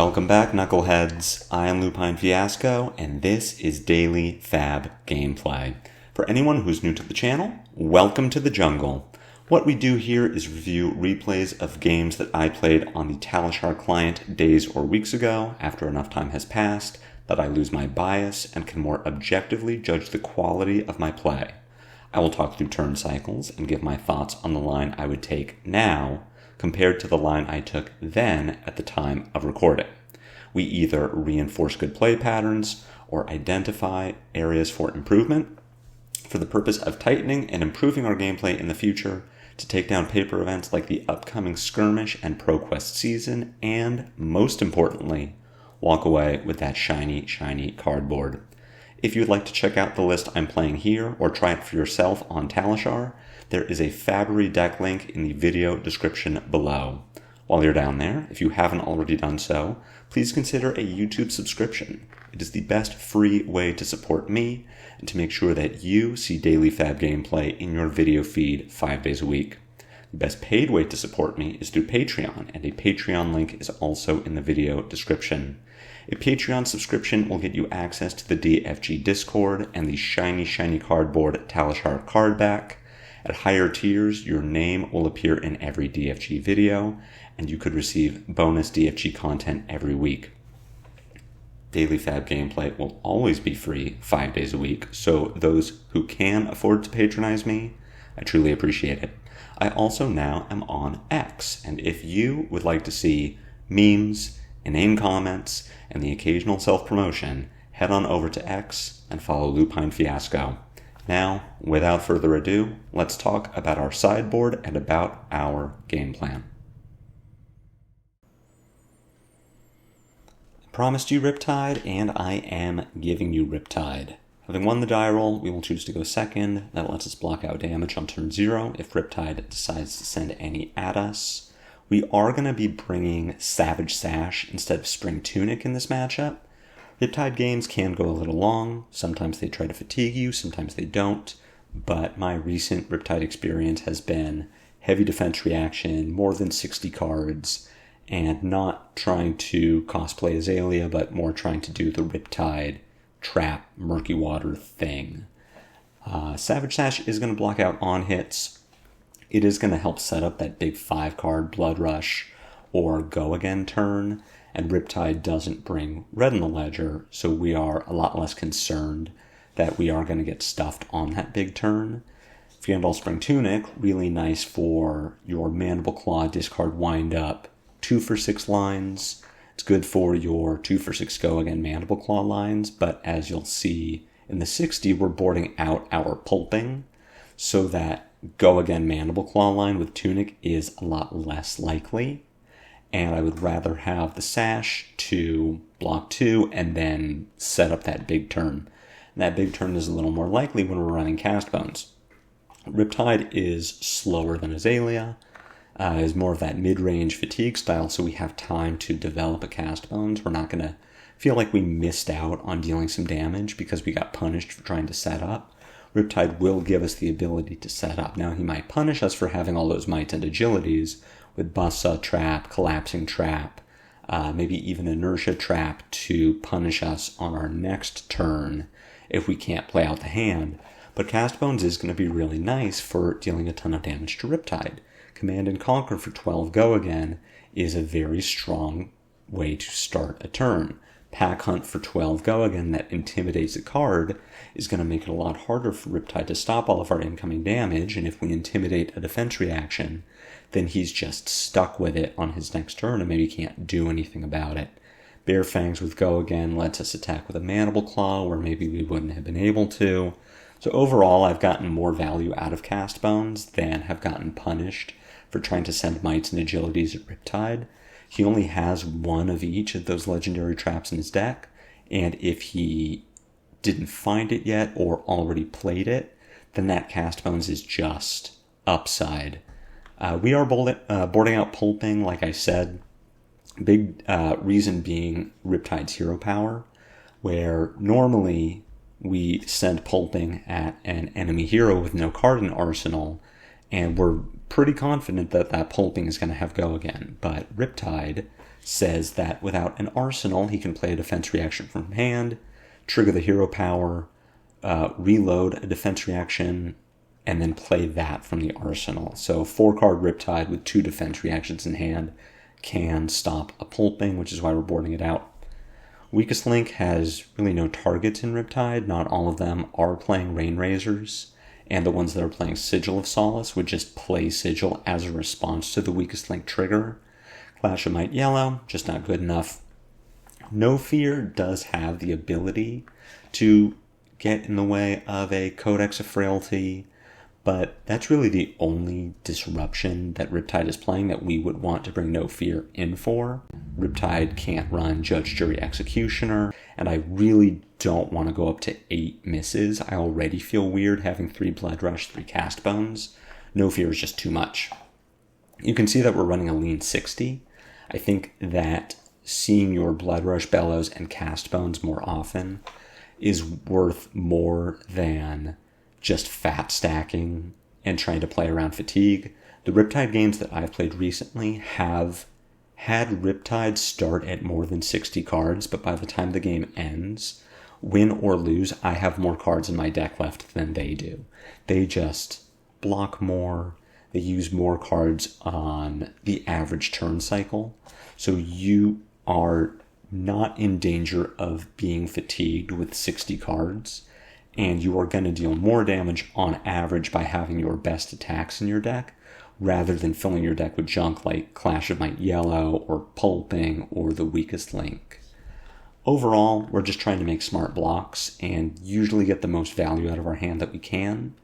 Welcome back, Knuckleheads. I am Lupine Fiasco, and this is Daily FaB Gameplay. For anyone who's new to the channel, welcome to the jungle. What we do here is review replays of games that I played on the Talishar client days or weeks ago, after enough time has passed, that I lose my bias and can more objectively judge the quality of my play. I will talk through turn cycles and give my thoughts on the line I would take now, compared to the line I took then at the time of recording. We either reinforce good play patterns or identify areas for improvement for the purpose of tightening and improving our gameplay in the future to take down paper events like the upcoming Skirmish and ProQuest season, and, most importantly, walk away with that shiny cardboard. If you'd like to check out the list I'm playing here or try it for yourself on Talishar, there is a FaB deck link in the video description below. While you're down there, if you haven't already done so, please consider a YouTube subscription. It is the best free way to support me and to make sure that you see daily FaB gameplay in your video feed 5 days a week. The best paid way to support me is through Patreon, and a Patreon link is also in the video description. A Patreon subscription will get you access to the DFG Discord and the shiny cardboard Talishar card back. At higher tiers, your name will appear in every DFG video, and you could receive bonus DFG content every week. Daily FaB gameplay will always be free 5 days a week, so those who can afford to patronize me, I truly appreciate it. I also now am on X, and if you would like to see memes, inane comments, and the occasional self-promotion, head on over to X and follow Lupine Fiasco. Now, without further ado, let's talk about our sideboard and about our game plan. I promised you Riptide, and I am giving you Riptide. Having won the die roll, we will choose to go second. That lets us block out damage on turn 0 if Riptide decides to send any at us. We are going to be bringing Savage Sash instead of Spring Tunic in this matchup. Riptide games can go a little long. Sometimes they try to fatigue you, sometimes they don't. But my recent Riptide experience has been heavy defense reaction, more than 60 cards, and not trying to cosplay Azalea, but more trying to do the Riptide trap murky water thing. Savage Sash is going to block out on hits. It is going to help set up that big 5-card Blood Rush or Go Again turn, and Riptide doesn't bring red in the ledger, so we are a lot less concerned that we are going to get stuffed on that big turn. Fandal Spring Tunic, really nice for your Mandible Claw discard wind up 2-for-6 lines. It's good for your 2-for-6 Go Again Mandible Claw lines, but as you'll see in the 60, we're boarding out our pulping, so that Go Again Mandible Claw line with Tunic is a lot less likely. And I would rather have the Sash to block 2 and then set up that big turn. And that big turn is a little more likely when we're running Cast Bones. Riptide is slower than Azalea, is more of that mid-range fatigue style, so we have time to develop a Cast Bones. We're not going to feel like we missed out on dealing some damage because we got punished for trying to set up. Riptide will give us the ability to set up. Now, he might punish us for having all those might and agilities, with Bussa Trap, Collapsing Trap, maybe even Inertia Trap to punish us on our next turn if we can't play out the hand. But Cast Bones is going to be really nice for dealing a ton of damage to Riptide. Command and Conquer for 12 Go Again is a very strong way to start a turn. Pack Hunt for 12 Go Again that intimidates a card is going to make it a lot harder for Riptide to stop all of our incoming damage, and if we intimidate a defense reaction, then he's just stuck with it on his next turn and maybe can't do anything about it. Bare Fangs with Go Again lets us attack with a Mandible Claw where maybe we wouldn't have been able to. So overall, I've gotten more value out of Cast Bones than have gotten punished for trying to send mites and agilities at Riptide. He only has one of each of those legendary traps in his deck, and if he didn't find it yet or already played it, then that Cast Bones is just upside. We are boarding out pulping, like I said. Big reason being Riptide's hero power, where normally we send pulping at an enemy hero with no card in arsenal, and we're pretty confident that that pulping is going to have Go Again. But Riptide says that without an arsenal, he can play a defense reaction from hand, trigger the hero power, reload a defense reaction, and then play that from the arsenal. So 4-card Riptide with 2 defense reactions in hand can stop a pulping, which is why we're boarding it out. Weakest Link has really no targets in Riptide. Not all of them are playing Rain Razors, and the ones that are playing Sigil of Solace would just play Sigil as a response to the Weakest Link trigger. Clash of Might Yellow, just not good enough. No Fear does have the ability to get in the way of a Codex of Frailty, but that's really the only disruption that Riptide is playing that we would want to bring No Fear in for. Riptide can't run Judge, Jury, Executioner, and I really don't want to go up to 8 misses. I already feel weird having 3 Blood Rush, 3 Cast Bones. No Fear is just too much. You can see that we're running a lean 60. I think that seeing your Blood Rush, Bellows, and Cast Bones more often is worth more than just fat stacking and trying to play around fatigue. The Riptide games that I've played recently have had Riptide start at more than 60 cards, but by the time the game ends, win or lose, I have more cards in my deck left than they do. They just block more, they use more cards on the average turn cycle, so you are not in danger of being fatigued with 60 cards, and you are going to deal more damage on average by having your best attacks in your deck, rather than filling your deck with junk like Clash of Might Yellow or Pulping or the Weakest Link. Overall, we're just trying to make smart blocks and usually get the most value out of our hand that we can.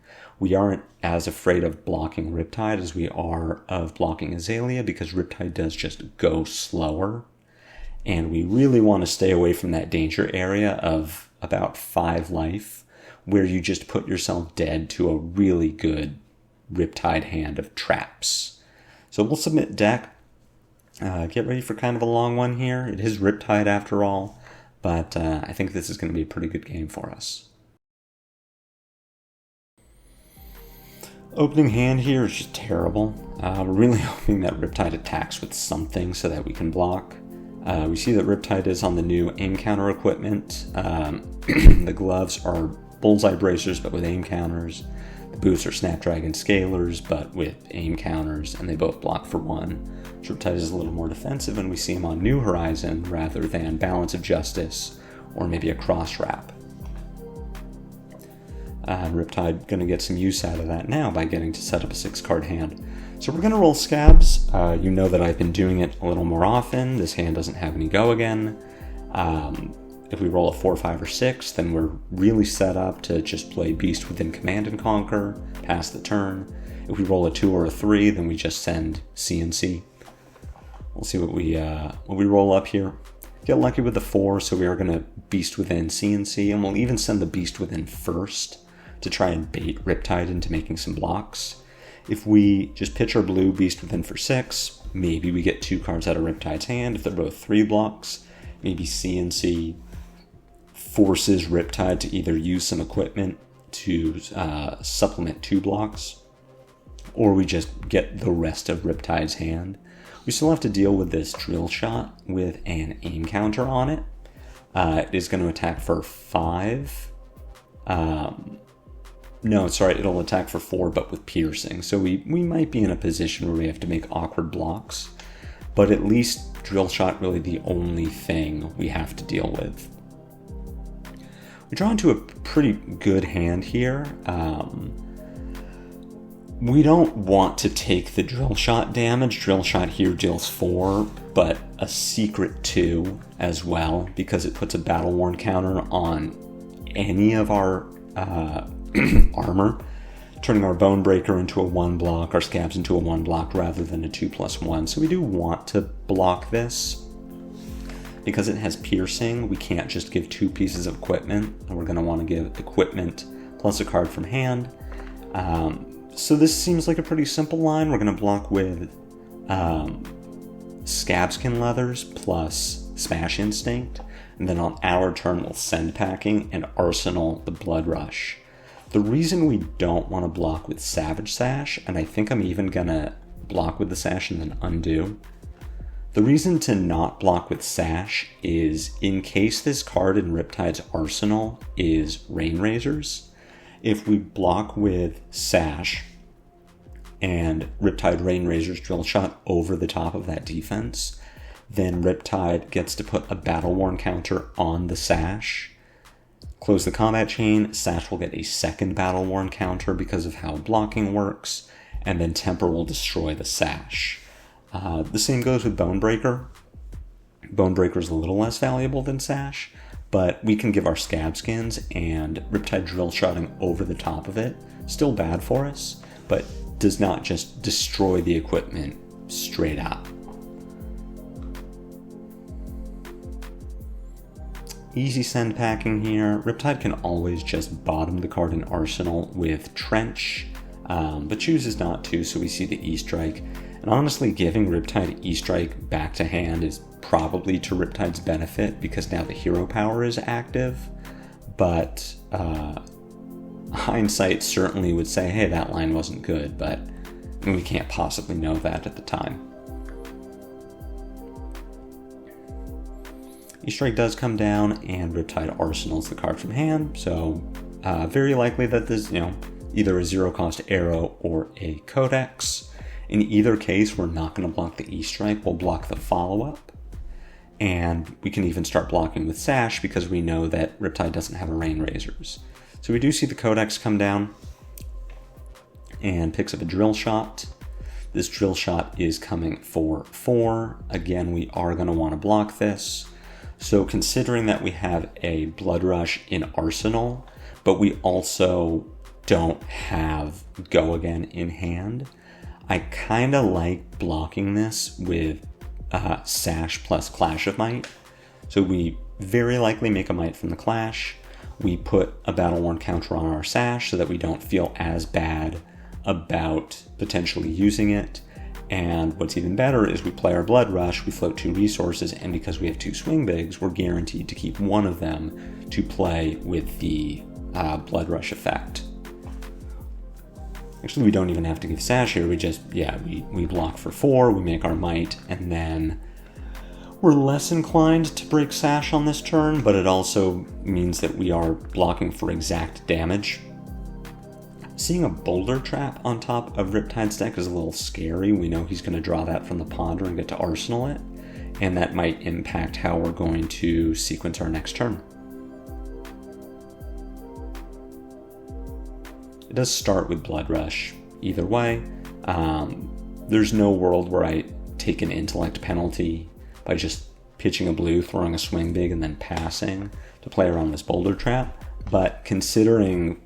We aren't as afraid of blocking Riptide as we are of blocking Azalea, because Riptide does just go slower. And we really want to stay away from that danger area of about 5 life, where you just put yourself dead to a really good Riptide hand of traps. So we'll submit deck. Get ready for kind of a long one here. It is Riptide after all, but I think this is going to be a pretty good game for us. Opening hand here is just terrible. We're really hoping that Riptide attacks with something so that we can block. We see that Riptide is on the new aim counter equipment. The gloves are bullseye bracers but with aim counters. The boots are Snapdragon Scalers but with aim counters, and they both block for 1. Riptide is a little more defensive, and we see him on New Horizon rather than Balance of Justice or maybe a Cross Wrap. Riptide going to get some use out of that now by getting to set up a 6-card hand. So we're going to roll Scabs. You know that I've been doing it a little more often. This hand doesn't have any go again. If we roll a 4, 5, or 6, then we're really set up to just play Beast Within Command and Conquer, pass the turn. If we roll a 2 or a 3, then we just send CNC. We'll see what we roll up here. Get lucky with the 4, so we are going to Beast Within CNC, and we'll even send the Beast Within first to try and bait Riptide into making some blocks. If we just pitch our blue Beast Within for 6, maybe we get 2 cards out of Riptide's hand. If they're both 3 blocks, maybe CNC forces Riptide to either use some equipment to supplement 2 blocks, or we just get the rest of Riptide's hand. We still have to deal with this Drill Shot with an aim counter on it. It is going to attack for 5. No, sorry, it'll attack for 4, but with piercing. So we might be in a position where we have to make awkward blocks, but at least Drill Shot really the only thing we have to deal with. We draw into a pretty good hand here. We don't want to take the Drill Shot damage. Drill Shot here deals 4, but a secret 2 as well, because it puts a Battle Worn counter on any of our armor, turning our Bone Breaker into a 1 block, our Scabs into a 1 block rather than a 2+1. So we do want to block this. Because it has piercing, we can't just give 2 pieces of equipment, and we're going to want to give equipment plus a card from hand. So this seems like a pretty simple line. We're going to block with Scabskin Leathers plus Smash Instinct, and then on our turn we'll Send Packing and Arsenal the Blood Rush. The reason we don't want to block with Savage Sash, and I think I'm even going to block with the Sash and then undo, The reason to not block with Sash is in case this card in Riptide's arsenal is Rain Razors. If we block with Sash and Riptide Rain Razors Drill Shot over the top of that defense, then Riptide gets to put a Battle Worn counter on the Sash. Close the combat chain, Sash will get a second Battle Worn counter because of how blocking works, and then Temper will destroy the Sash. The same goes with Bonebreaker. Bonebreaker is a little less valuable than Sash, but we can give our Scab Skins and Riptide Drill Shotting over the top of it. Still bad for us, but does not just destroy the equipment straight up. Easy send packing here. Riptide can always just bottom the card in Arsenal with Trench, but chooses not to, so we see the E-Strike. And honestly, giving Riptide E-Strike back to hand is probably to Riptide's benefit because now the hero power is active, but hindsight certainly would say, hey, that line wasn't good, but we can't possibly know that at the time. E-Strike does come down, and Riptide arsenals the card from hand, so very likely that this, either a zero-cost arrow or a Codex. In either case, we're not going to block the E-Strike, we'll block the follow-up, and we can even start blocking with Sash because we know that Riptide doesn't have a Rain Razors. So we do see the Codex come down and picks up a Drill Shot. This Drill Shot is coming for 4. Again, we are going to want to block this. So considering that we have a Blood Rush in Arsenal, but we also don't have Go Again in hand, I kind of like blocking this with Sash plus Clash of Might. So we very likely make a Might from the Clash. We put a Battle Worn counter on our Sash so that we don't feel as bad about potentially using it. And what's even better is we play our Blood Rush, we float 2 resources, and because we have 2 Swing Bigs, we're guaranteed to keep one of them to play with the Blood Rush effect. Actually, we don't even have to give Sash here, we block for 4, we make our Might, and then we're less inclined to break Sash on this turn, but it also means that we are blocking for exact damage. Seeing a Boulder Trap on top of Riptide's deck is a little scary. We know he's going to draw that from the Ponder and get to Arsenal it, and that might impact how we're going to sequence our next turn. It does start with Blood Rush. Either way, there's no world where I take an intellect penalty by just pitching a blue, throwing a Swing Big, and then passing to play around this Boulder Trap, but considering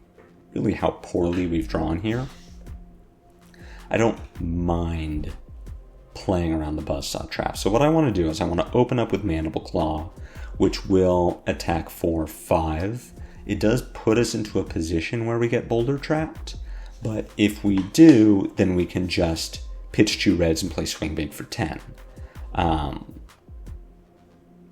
really how poorly we've drawn here, I don't mind playing around the Buzzsaw Trap. So what I want to do is I want to open up with Mandible Claw, which will attack for 5. It does put us into a position where we get Boulder Trapped, but if we do, then we can just pitch 2 reds and play Swing Big for 10.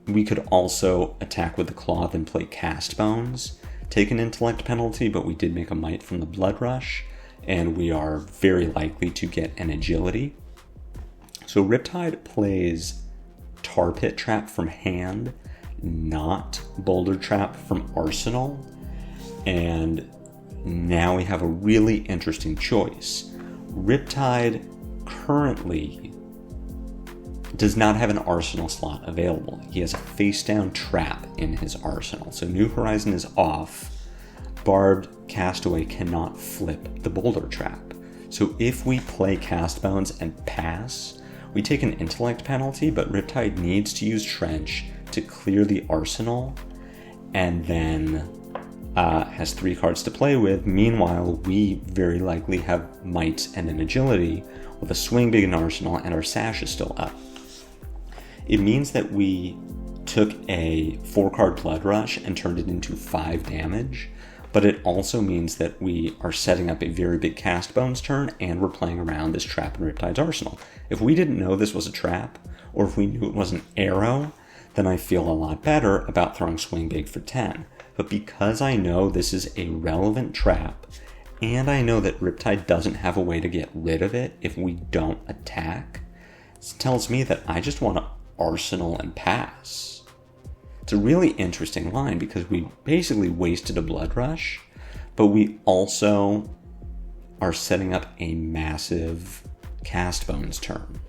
We could also attack with the Claw, then play Cast Bones, take an intellect penalty, but we did make a Might from the Blood Rush, and we are very likely to get an agility. So Riptide plays Tar Pit Trap from hand, not Boulder Trap from Arsenal, and now we have a really interesting choice. Riptide currently does not have an Arsenal slot available. He has a face-down trap in his arsenal. So New Horizon is off. Barbed Castaway cannot flip the Boulder Trap. So if we play Cast Bones and pass, we take an intellect penalty, but Riptide needs to use Trench to clear the arsenal, and then has 3 cards to play with. Meanwhile, we very likely have Might and an agility with a Swing Big in Arsenal, and our Sash is still up. It means that we took a 4-card Blood Rush and turned it into 5 damage, but it also means that we are setting up a very big Cast Bones turn, and we're playing around this trap in Riptide's arsenal. If we didn't know this was a trap, or if we knew it was an arrow, then I feel a lot better about throwing Swing Big for 10. But because I know this is a relevant trap, and I know that Riptide doesn't have a way to get rid of it if we don't attack, This tells me that I just want to arsenal and pass. It's a really interesting line because we basically wasted a blood rush, but we also are setting up a massive cast bones turn.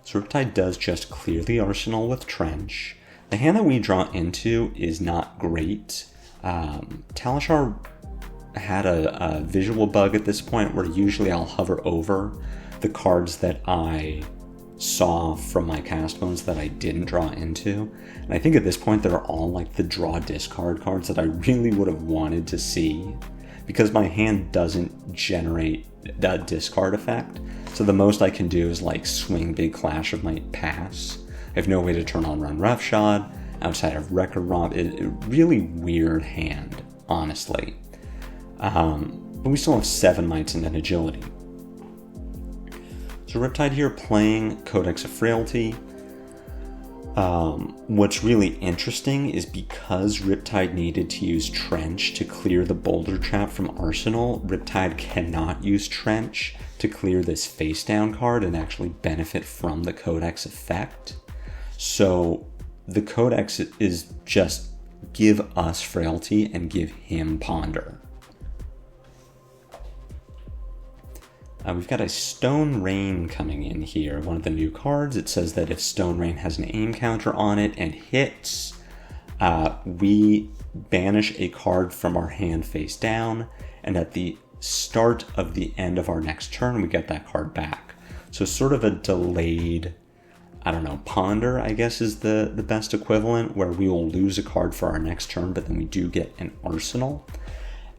So Riptide does just clear the arsenal with Trench. The hand that we draw into is not great. Talishar had a visual bug at this point where usually I'll hover over the cards that I saw from my cast bones that I didn't draw into. And I think at this point they're all like the draw discard cards that I really would have wanted to see, because my hand doesn't generate that discard effect. So the most I can do is like swing big Clash of Might, pass. I have no way to turn on Run Roughshod outside of Record Romp. A really weird hand, honestly. But we still have 7 mites and an agility. So Riptide here playing Codex of Frailty. What's really interesting is because Riptide needed to use Trench to clear the Boulder Trap from Arsenal, Riptide cannot use Trench to clear this face down card and actually benefit from the Codex effect. So the Codex is just give us Frailty and give him Ponder. We've got a Stone Rain coming in here, one of the new cards. It says that if Stone Rain has an aim counter on it and hits, we banish a card from our hand face down, and at the start of the end of our next turn, we get that card back. So sort of a delayed, Ponder, I guess is the best equivalent, where we will lose a card for our next turn, but then we do get an Arsenal.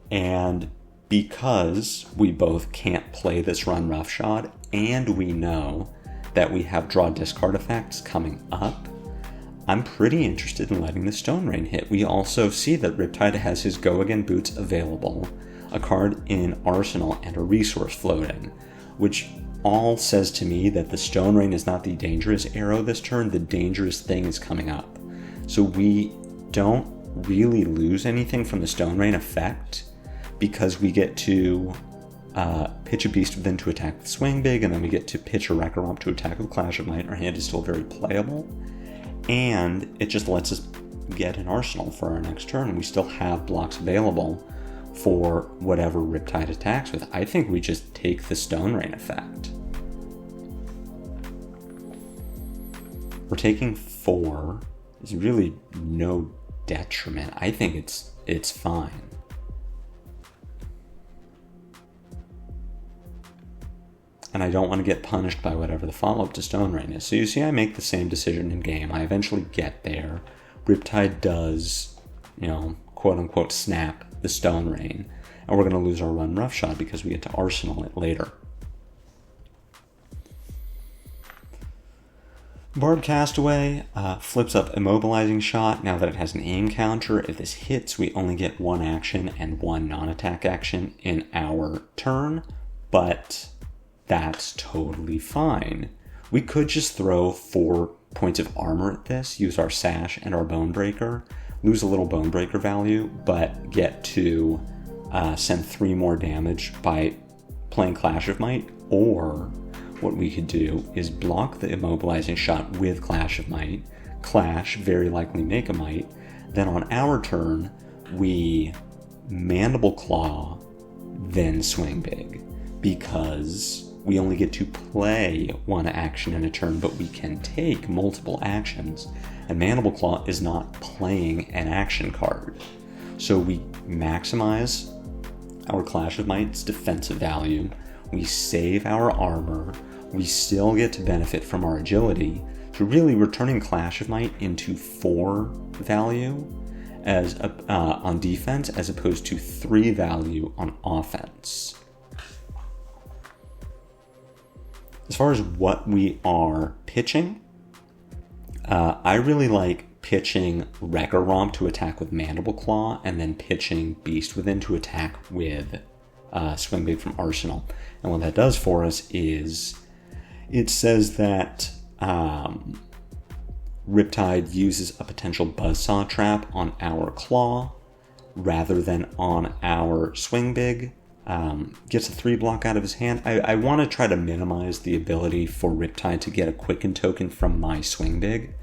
And because we both can't play this Run Roughshod, and we know that we have draw discard effects coming up, I'm pretty interested in letting the Stone Rain hit. We also see that Riptide has his Go Again Boots available, a card in Arsenal, and a resource floating, which all says to me that the Stone Rain is not the dangerous arrow this turn, the dangerous thing is coming up. So we don't really lose anything from the Stone Rain effect, because we get to pitch a Beast Within to attack with Swing Big, and then we get to pitch a Wrecker Romp to attack with Clash of Might. Our hand is still very playable, and it just lets us get an Arsenal for our next turn. We still have blocks available for whatever Riptide attacks with. I think we just take the Stone Rain effect. We're taking 4. There's really no detriment. I think it's fine. And I don't want to get punished by whatever the follow-up to Stone Rain is. So you see I make the same decision in game. I eventually get there. Riptide does, quote-unquote snap the Stone Rain. And we're going to lose our Run Roughshod because we get to Arsenal it later. Barb Castaway flips up Immobilizing Shot. Now that it has an aim counter, if this hits, we only get 1 action and 1 non-attack action in our turn. But that's totally fine. We could just throw 4 points of armor at this, use our Sash and our Bone Breaker, lose a little Bone Breaker value, but get to send 3 more damage by playing Clash of Might. Or what we could do is block the Immobilizing Shot with Clash of Might, Clash, very likely make a Might, then on our turn, we Mandible Claw, then Swing Big, because we only get to play 1 action in a turn, but we can take multiple actions, and Mandible Claw is not playing an action card. So we maximize our Clash of Might's defensive value, we save our armor, we still get to benefit from our agility, so really we're turning Clash of Might into 4 value as on defense, as opposed to 3 value on offense. As far as what we are pitching, I really like pitching Wrecker Romp to attack with Mandible Claw, and then pitching Beast Within to attack with Swing Big from Arsenal. And what that does for us is it says that Riptide uses a potential Buzzsaw Trap on our Claw rather than on our Swing Big. Gets a 3-block out of his hand. I want to try to minimize the ability for Riptide to get a Quicken token from my Swing Big.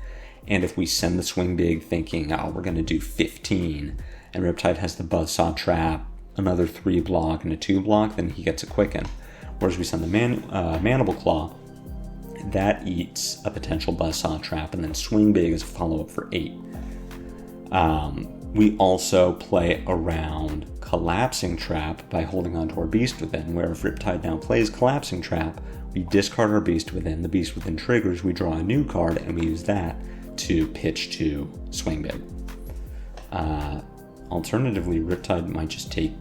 And if we send the Swing Big thinking, oh, we're going to do 15, and Riptide has the Buzzsaw Trap, another 3-block, and a 2-block, then he gets a Quicken. Whereas we send the Mandible Claw, that eats a potential Buzzsaw Trap, and then Swing Big is a follow-up for 8. We also play around Collapsing Trap by holding onto our Beast Within, where if Riptide now plays Collapsing Trap, we discard our Beast Within, the Beast Within triggers, we draw a new card, and we use that to pitch to Swing Big. Alternatively, Riptide might just take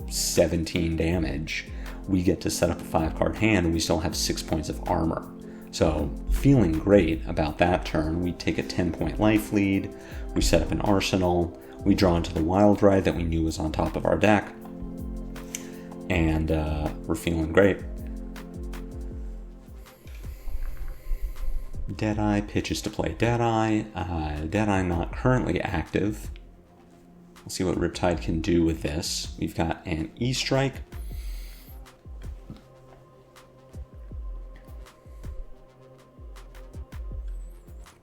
17 damage. We get to set up a 5-card hand, and we still have 6 points of armor. So, feeling great about that turn. We take a 10-point life lead, we set up an arsenal, we draw into the Wild Ride that we knew was on top of our deck, and we're feeling great. Deadeye pitches to play Deadeye. Deadeye not currently active. We'll see what Riptide can do with this. We've got an E-Strike.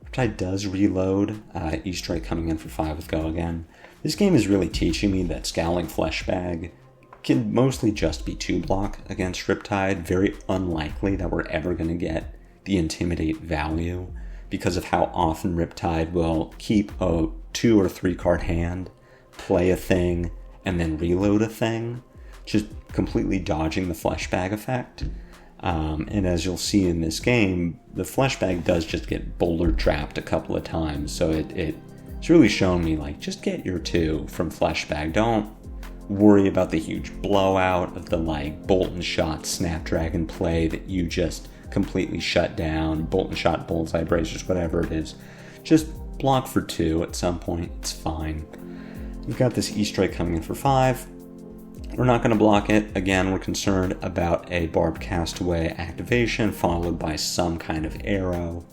Riptide does reload. E-Strike coming in for 5 with Go again. This game is really teaching me that Scowling Fleshbag can mostly just be 2-block against Riptide. Very unlikely that we're ever going to get the Intimidate value because of how often Riptide will keep a 2 or 3 card hand, play a thing, and then reload a thing, just completely dodging the Fleshbag effect. And as you'll see in this game, the Fleshbag does just get boulder trapped a couple of times, so it's really shown me, like, just get your 2 from Fleshbag. Don't worry about the huge blowout of the, like, Bolt and Shot Snapdragon play that you just completely shut down, Bolt and Shot, Bullseye Bracers, whatever it is. Just block for 2 at some point, it's fine. We've got this E-Strike coming in for 5. We're not going to block it. Again, we're concerned about a Barbed Castaway activation followed by some kind of arrow.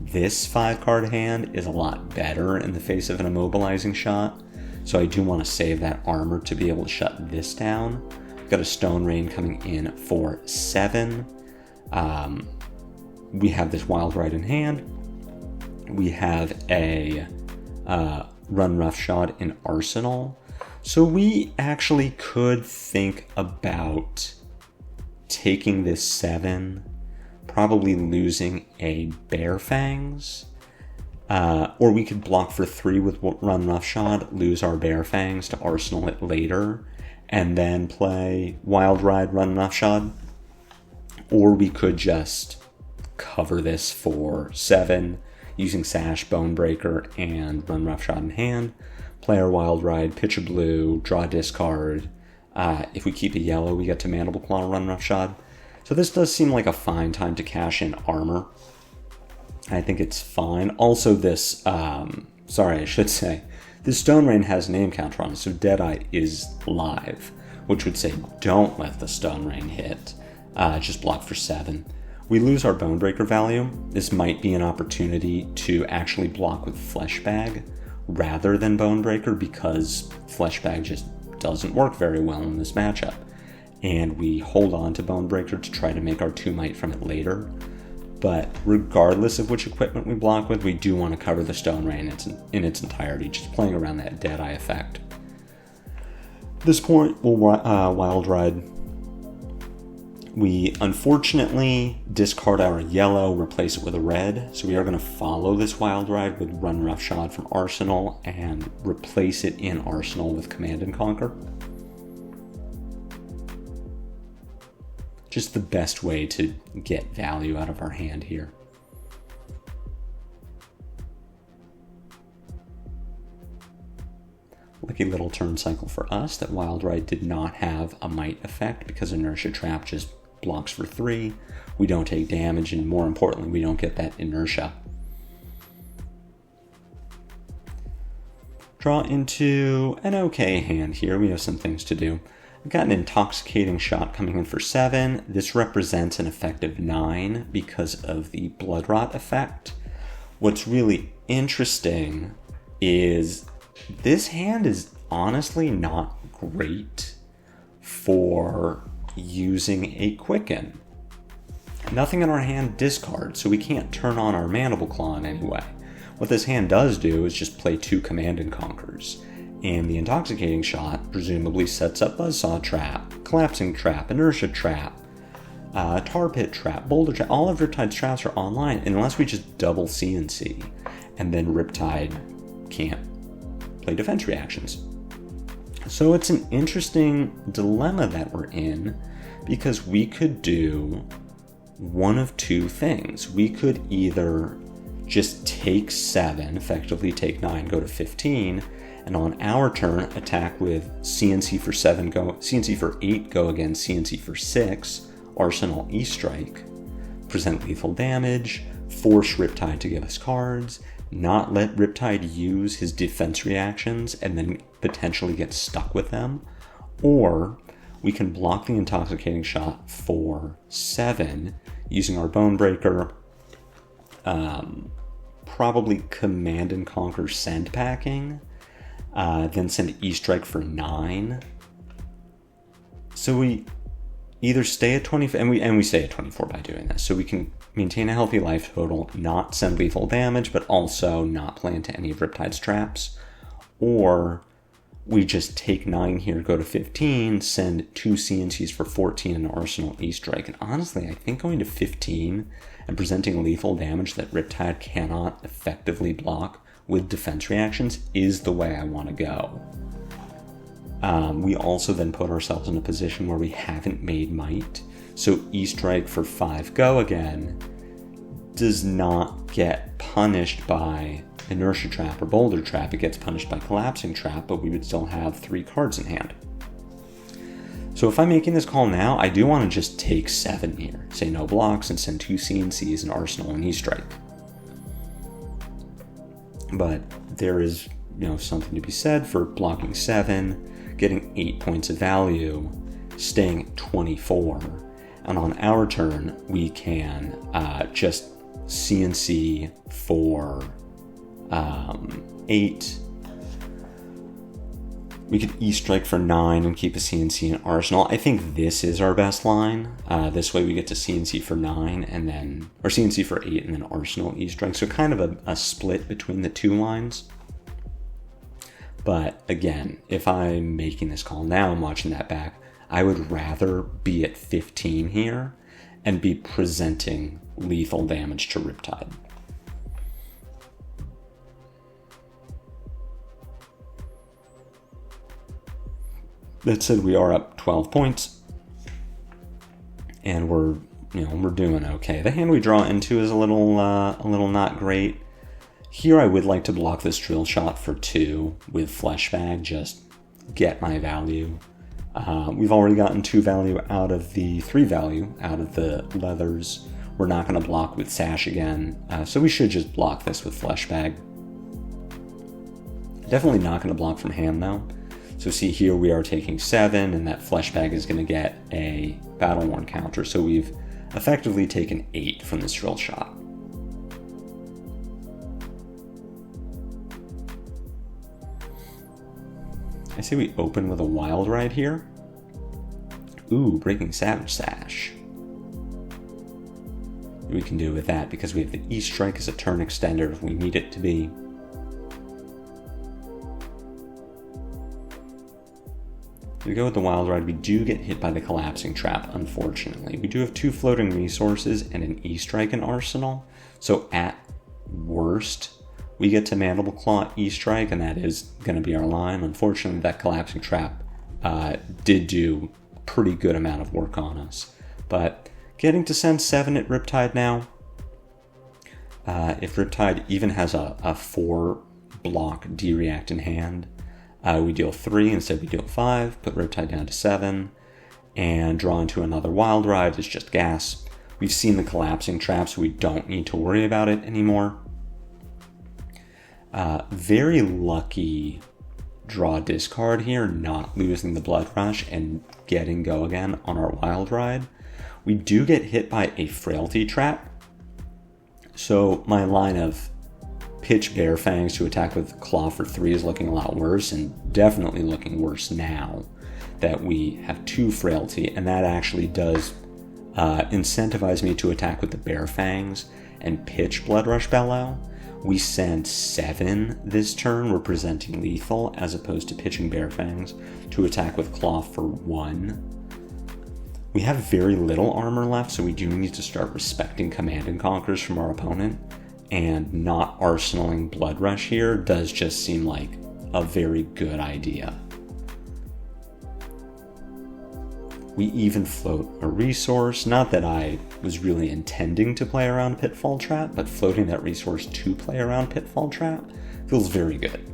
This 5-card hand is a lot better in the face of an immobilizing shot, so I do want to save that armor to be able to shut this down. We've got a Stone Rain coming in for 7. We have this Wild Ride in hand. We have a Run Roughshod in Arsenal. So we actually could think about taking this 7, probably losing a Bear Fangs, or we could block for 3 with Run Roughshod, lose our Bear Fangs to Arsenal it later, and then play Wild Ride, Run Roughshod. Or we could just cover this for 7, using Sash, Bonebreaker, and Run Roughshod in hand. Play our Wild Ride, pitch a blue, draw a discard. If we keep a yellow, we get to Mandible Claw, Run Roughshod. So this does seem like a fine time to cash in armor. I think it's fine. Also this, this Stone Rain has name counter on it, so Deadeye is live, which would say don't let the Stone Rain hit. Just block for 7. We lose our Bonebreaker value. This might be an opportunity to actually block with Fleshbag rather than Bonebreaker because Fleshbag just doesn't work very well in this matchup. And we hold on to Bonebreaker to try to make our 2 might from it later. But regardless of which equipment we block with, we do want to cover the Stone Rain in its entirety, just playing around that Deadeye effect. At this point, we'll Wild Ride. We unfortunately discard our yellow, replace it with a red, so we are going to follow this Wild Ride with Run Roughshod from Arsenal and replace it in Arsenal with Command and Conquer. Just the best way to get value out of our hand here. Lucky little turn cycle for us that Wild Ride did not have a might effect because Inertia Trap just blocks for 3. We don't take damage, and more importantly, we don't get that inertia. Draw into an okay hand here. We have some things to do. We've got an Intoxicating Shot coming in for 7. This represents an effective 9 because of the Blood Rot effect. What's really interesting is this hand is honestly not great for using a Quicken. Nothing in our hand discards, so we can't turn on our Mandible Claw in any way. What this hand does do is just play 2 Command and Conquers, and the Intoxicating Shot presumably sets up Buzzsaw Trap, Collapsing Trap, Inertia Trap, Tar Pit Trap, Boulder Trap. All of Riptide's traps are online unless we just double CNC, and then Riptide can't play defense reactions. So it's an interesting dilemma that we're in, because we could do one of 2 things. We could either just take 7, effectively take 9, go to 15, and on our turn attack with CNC for 7, go CNC for 8, go again, CNC for 6, Arsenal E-Strike, present lethal damage, force Riptide to give us cards, not let Riptide use his defense reactions and then potentially get stuck with them, or we can block the Intoxicating Shot for 7 using our Bone Breaker, probably Command and Conquer Send Packing, then send E-Strike for 9. So we either stay at 24, and we stay at 24 by doing this, so we can maintain a healthy life total, not send lethal damage, but also not play into any of Riptide's traps, or we just take 9 here, go to 15, send 2 CNCs for 14 and Arsenal E-Strike. And honestly, I think going to 15 and presenting lethal damage that Riptide cannot effectively block with defense reactions is the way I want to go. We also then put ourselves in a position where we haven't made Might, so E-Strike for 5 go again does not get punished by Inertia Trap or Boulder Trap. It gets punished by Collapsing Trap, but we would still have 3 cards in hand. So if I'm making this call now, I do want to just take 7 here, say no blocks, and send 2 CNCs, an Arsenal, and E-Strike. But there is, something to be said for blocking 7, getting 8 points of value, staying at 24, and on our turn we can just CNC for 8. We could E-Strike for 9 and keep a CNC in Arsenal. I think this is our best line. This way we get to CNC for 9 and then, or CNC for 8 and then Arsenal E-Strike. So kind of a split between the 2 lines. But again, if I'm making this call now and watching that back, I would rather be at 15 here and be presenting lethal damage to Riptide. That said, we are up 12 points, and we're doing okay. The hand we draw into is a little not great. Here, I would like to block this Drill Shot for 2 with Flesh Bag, just get my value. We've already gotten 2 value out of the 3 value out of the leathers. We're not going to block with Sash again, so we should just block this with Flesh Bag. Definitely not going to block from hand though. So see here we are taking 7, and that Flesh Bag is going to get a Battle Worn counter. So we've effectively taken 8 from this Drill Shot. I say we open with a Wild Ride here. Ooh, Breaking Savage Sash. We can do with that because we have the E-Strike as a turn extender if we need it to be. If we go with the Wild Ride, we do get hit by the Collapsing Trap, unfortunately. We do have 2 floating resources and an E-Strike in Arsenal, so at worst, we get to Mandible Claw E-Strike, and that is going to be our line. Unfortunately, that Collapsing Trap did do a pretty good amount of work on us. But getting to send 7 at Riptide now, if Riptide even has a 4-block D-React in hand, we deal 3, instead we deal 5, put Riptide down to 7, and draw into another Wild Ride. It's just gas. We've seen the Collapsing Trap, so we don't need to worry about it anymore. Very lucky draw discard here, not losing the Blood Rush and getting go again on our Wild Ride. We do get hit by a Frailty Trap, so my line of pitch Bear Fangs to attack with Claw for 3 is looking a lot worse, and definitely looking worse now. that we have 2 Frailty, and that actually does incentivize me to attack with the Bare Fangs and pitch Blood Rush Bellow. We send 7 this turn, representing lethal, as opposed to pitching Bare Fangs to attack with Claw for 1. We have very little armor left, so we do need to start respecting Command and Conquers from our opponent, and not arsenaling Blood Rush here does just seem like a very good idea. We even float a resource, not that I was really intending to play around Pitfall Trap, but floating that resource to play around Pitfall Trap feels very good.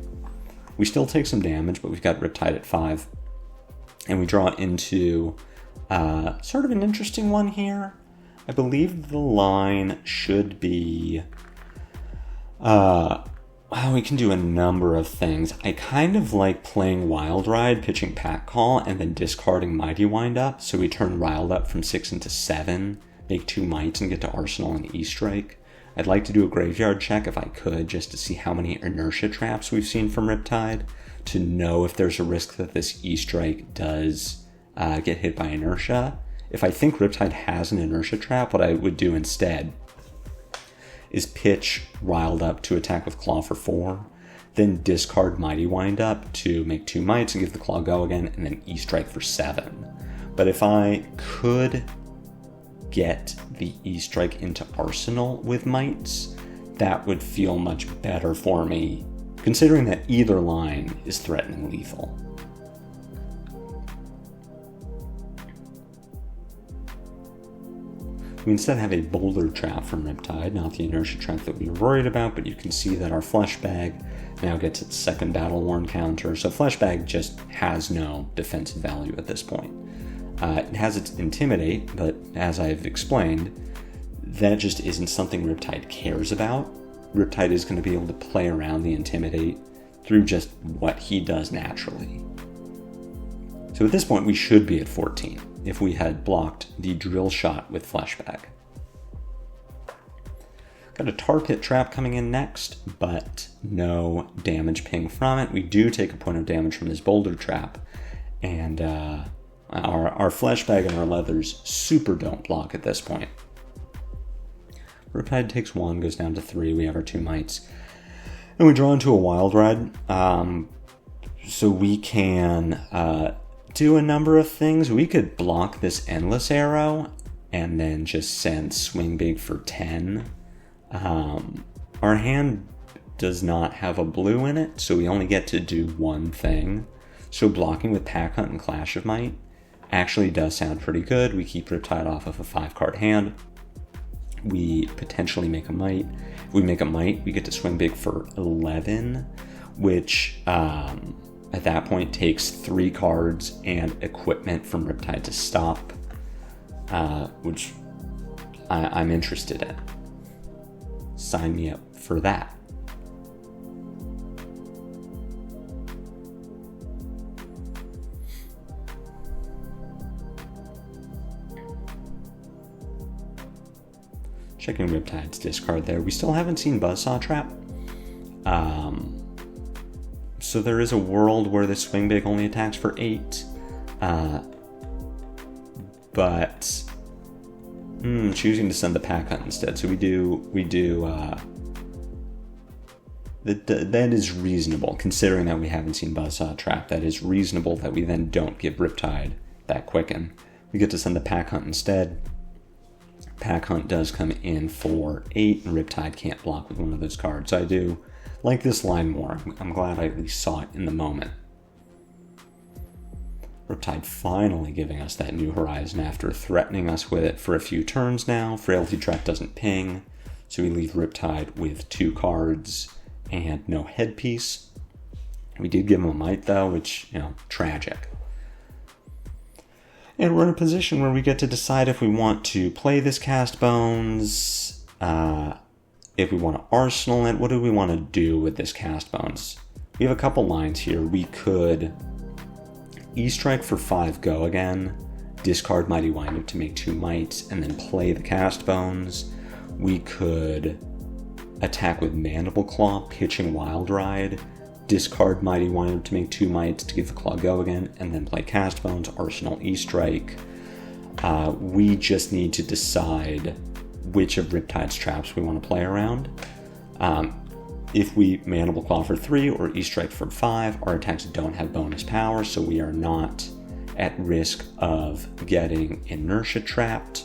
We still take some damage, but we've got Riptide at 5, and we draw into sort of an interesting one here. I believe the line should be... we can do a number of things. I kind of like playing Wild Ride, pitching Pack Call, and then discarding Mighty Wind Up, so we turn Riled Up from 6 into 7, make 2 Mites, and get to Arsenal and E-Strike. I'd like to do a Graveyard check if I could, just to see how many Inertia Traps we've seen from Riptide, to know if there's a risk that this E-Strike does get hit by Inertia. If I think Riptide has an Inertia Trap, what I would do instead is pitch Riled Up to attack with Claw for 4, then discard Mighty Wind Up to make 2 Mites and give the Claw go again, and then E-Strike for 7. But if I could get the E-Strike into Arsenal with Mites, that would feel much better for me, considering that either line is threatening lethal. We instead have a Boulder Trap from Riptide, not the Inertia Trap that we were worried about, but you can see that our Flesh Bag now gets its 2nd Battle Worn counter, so Flesh Bag just has no defensive value at this point. It has its Intimidate, but as I've explained, that just isn't something Riptide cares about. Riptide is going to be able to play around the Intimidate through just what he does naturally. So at this point, we should be at 14 if we had blocked the Drill Shot with Flesh Bag. Got a Tar Pit Trap coming in next, but no damage ping from it. We do take a point of damage from this Boulder Trap, and our Flesh Bag and our Leathers super don't block at this point. Riptide takes 1, goes down to 3, we have our 2 Mites, and we draw into a Wild Ride, so we can do a number of things. We could block this Endless Arrow and then just send Swing Big for 10. Our hand does not have a blue in it, so we only get to do one thing. So blocking with Pack Hunt and Clash of Might actually does sound pretty good. We keep Riptide off of a 5-card hand. We potentially make a Might. If we make a Might, we get to Swing Big for 11, which at that point takes 3 cards and equipment from Riptide to stop, which I'm interested in. Sign me up for that. Checking Riptide's discard there. We still haven't seen Buzzsaw Trap. So there is a world where the Swing Big only attacks for 8. But choosing to send the Pack Hunt instead. So we do that is reasonable, considering that we haven't seen Buzzsaw Trap. That is reasonable that we then don't give Riptide that quicken. We get to send the Pack Hunt instead. Pack Hunt does come in for 8, and Riptide can't block with one of those cards. I do like this line more. I'm glad I at least saw it in the moment. Riptide finally giving us that new horizon after threatening us with it for a few turns now. Frailty Trap doesn't ping, so we leave Riptide with 2 cards and no headpiece. We did give him a Might though, which, tragic. And we're in a position where we get to decide if we want to play this Cast Bones, if we want to Arsenal it. What do we want to do with this Cast Bones? We have a couple lines here. We could E-Strike for 5 go again, discard Mighty Wind Up to make 2 Mites, and then play the Cast Bones. We could attack with Mandible Claw, pitching Wild Ride, discard Mighty Windup to make 2 mites to give the claw go again, and then play Cast Bones, Arsenal, E-Strike. We just need to decide which of Riptide's traps we want to play around. If we Mandible Claw for 3 or E-Strike for 5, our attacks don't have bonus power, so we are not at risk of getting Inertia trapped.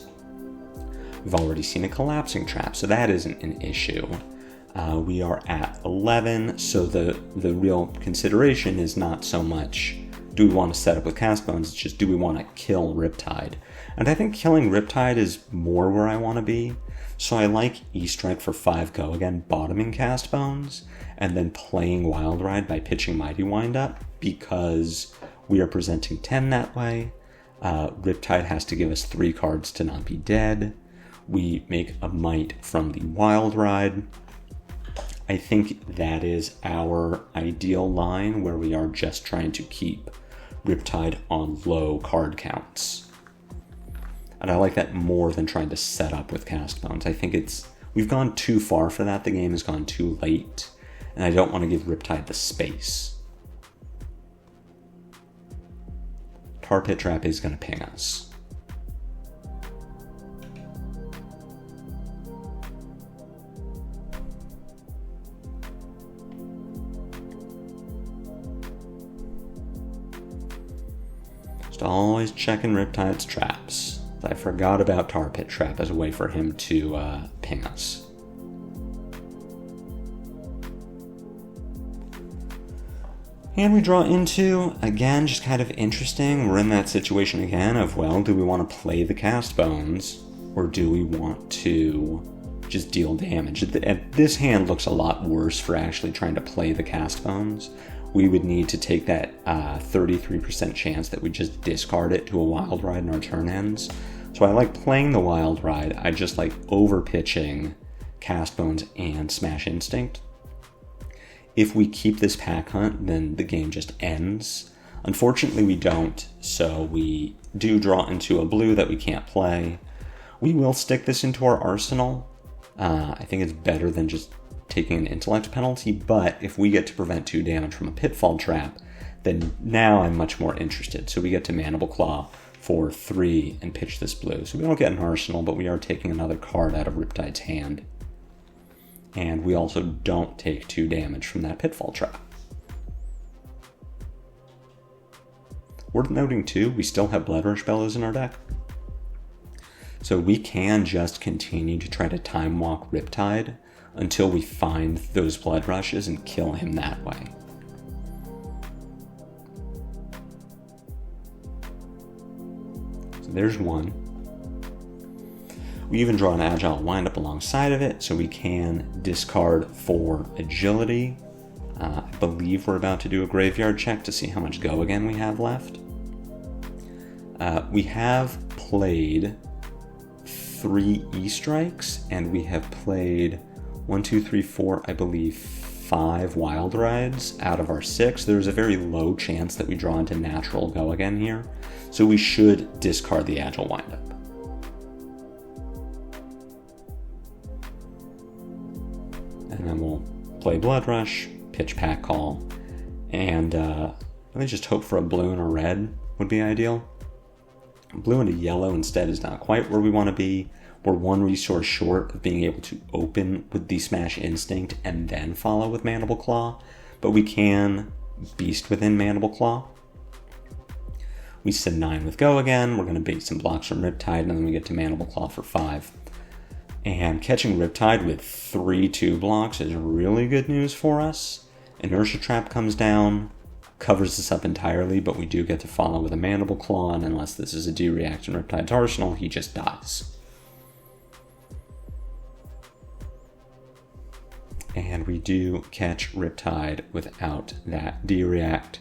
We've already seen a Collapsing trap, so that isn't an issue. We are at 11, so the real consideration is not so much do we want to set up with Cast Bones, it's just do we want to kill Riptide. And I think killing Riptide is more where I want to be, so I like E-Strike for 5 go again, bottoming Cast Bones, and then playing Wild Ride by pitching Mighty Windup, because we are presenting 10 that way. Riptide has to give us 3 cards to not be dead. We make a mite from the Wild Ride. I think that is our ideal line where we are just trying to keep Riptide on low card counts. And I like that more than trying to set up with Cast Bones. I think we've gone too far for that. The game has gone too late, and I don't want to give Riptide the space. Tar Pit Trap is going to ping us. Just always checking Riptide's traps. I forgot about Tar Pit Trap as a way for him to ping us. And we draw into, again, just kind of interesting. We're in that situation again of, well, do we want to play the Cast Bones, or do we want to just deal damage? This hand looks a lot worse for actually trying to play the Cast Bones. We would need to take that 33% chance that we just discard it to a Wild Ride in our turn ends. So I like playing the Wild Ride. I just like over-pitching Cast Bones and Smash Instinct. If we keep this pack hunt, then the game just ends. Unfortunately, we don't, so we do draw into a blue that we can't play. We will stick this into our arsenal. I think it's better than just taking an intellect penalty, but if we get to prevent 2 damage from a Pitfall Trap, then now I'm much more interested. So we get to Mandible Claw for 3 and pitch this blue. So we don't get an arsenal, but we are taking another card out of Riptide's hand. And we also don't take 2 damage from that Pitfall Trap. Worth noting too, we still have Blood Rush Bellows in our deck. So we can just continue to try to time walk Riptide until we find those Blood Rushes and kill him that way. So there's one. We even draw an Agile Windup alongside of it, so we can discard for Agility. I believe we're about to do a graveyard check to see how much go again we have left. We have played 3 E-Strikes, and we have played 1, 2, 3, 4, I believe 5 Wild Rides out of our 6. There's a very low chance that we draw into natural go again here, so we should discard the Agile Windup. And then we'll play Blood Rush, pitch Pack Call, and really just hope for a blue and a red would be ideal. Blue and a yellow instead is not quite where we want to be. We're 1 resource short of being able to open with the Smash Instinct and then follow with Mandible Claw, but we can Beast within Mandible Claw. We send 9 with Go again. We're going to bait some blocks from Riptide, and then we get to Mandible Claw for 5. And catching Riptide with 3 2 blocks is really good news for us. Inertia Trap comes down, covers this up entirely, but we do get to follow with a Mandible Claw, and unless this is a D-React in Riptide's arsenal, he just dies. And we do catch Riptide without that D-React.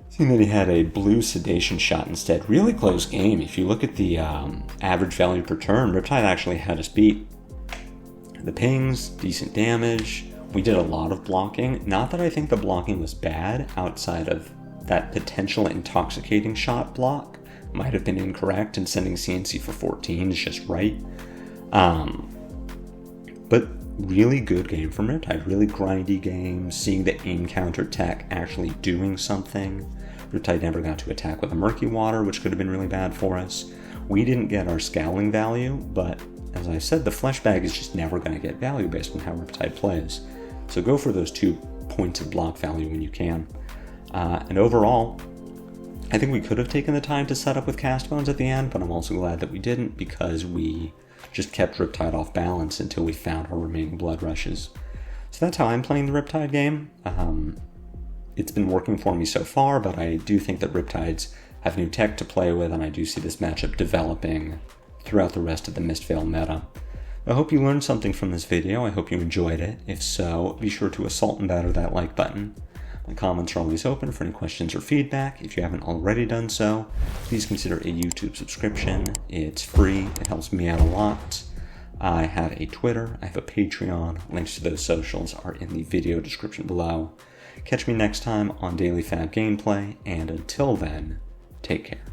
Seeing that he had a blue Sedation shot instead. Really close game. If you look at the average value per turn, Riptide actually had us beat. The pings, decent damage. We did a lot of blocking. Not that I think the blocking was bad outside of that potential intoxicating shot block. Might have been incorrect, and sending CNC for 14 is just right. But really good game from Riptide, really grindy game, seeing the aim counter tech actually doing something. Riptide never got to attack with a Murky Water, which could have been really bad for us. We didn't get our Scowling value, but as I said, the Flesh Bag is just never going to get value based on how Riptide plays. So go for those 2 points of block value when you can. And overall, I think we could have taken the time to set up with Cast Bones at the end, but I'm also glad that we didn't, because we just kept Riptide off balance until we found our remaining Blood Rushes. So that's how I'm playing the Riptide game. It's been working for me so far, but I do think that Riptides have new tech to play with, and I do see this matchup developing throughout the rest of the Mistveil meta. I hope you learned something from this video. I hope you enjoyed it. If so, be sure to assault and batter that like button. My comments are always open for any questions or feedback. If you haven't already done so, please consider a YouTube subscription. It's free. It helps me out a lot. I have a Twitter. I have a Patreon. Links to those socials are in the video description below. Catch me next time on Daily FaB Gameplay, and until then, take care.